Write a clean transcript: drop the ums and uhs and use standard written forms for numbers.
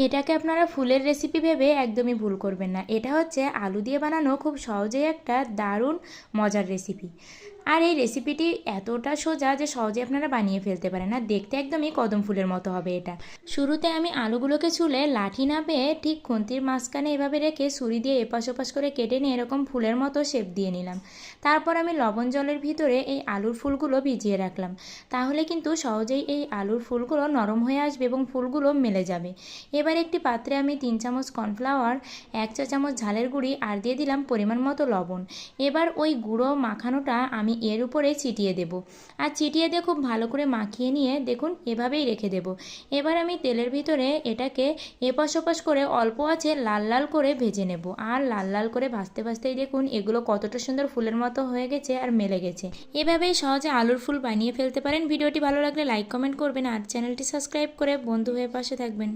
এটাকে আপনারা ফুলের রেসিপি ভেবে একদমই ভুল করবেন না। এটা হচ্ছে আলু দিয়ে বানানো খুব সহজেই একটা দারুণ মজার রেসিপি। আর এই রেসিপিটি এতটা সোজা যে সহজে আপনারা বানিয়ে ফেলতে পারেন। আর দেখতে একদমই কদম ফুলের মতো হবে এটা। শুরুতে আমি আলুগুলোকে ছুলে লাঠি না পেয়ে ঠিক খুন্তির মাঝখানে এভাবে রেখে ছুরি দিয়ে এপাশ ওপাশ করে কেটে নিয়ে এরকম ফুলের মতো শেপ দিয়ে নিলাম। তারপর আমি লবণ জলের ভিতরে এই আলুর ফুলগুলো ভিজিয়ে রাখলাম। তাহলে কিন্তু সহজেই এই আলুর ফুলগুলো নরম হয়ে আসবে এবং ফুলগুলো মেলে যাবে। এবার একটি পাত্রে আমি 3 চামচ কর্নফ্লাওয়ার, 1 চা চামচ ঝালের গুঁড়ি আর দিয়ে দিলাম পরিমাণ মতো লবণ। এবার ওই গুঁড়ো মাখানোটা আমি এর উপরে ছিটিয়ে দেব। আর ছিটিয়ে দিয়ে খুব ভালো করে মাখিয়ে নিয়ে দেখুন এভাবেই রেখে দেব। এবার আমি তেলের ভিতরে এটাকে এপাশ ওপাশ করে অল্প আঁচে লাল লাল করে ভেজে নেব। আর লাল লাল করে ভাজতে ভাজতেই দেখুন এগুলো কতটা সুন্দর ফুলের মতো হয়ে গেছে আর মেলে গেছে। এভাবেই সহজে আলুর ফুল বানিয়ে ফেলতে পারেন। ভিডিওটি ভালো লাগলে লাইক কমেন্ট করবেন আর চ্যানেলটি সাবস্ক্রাইব করে বন্ধু হয়ে পাশে থাকবেন।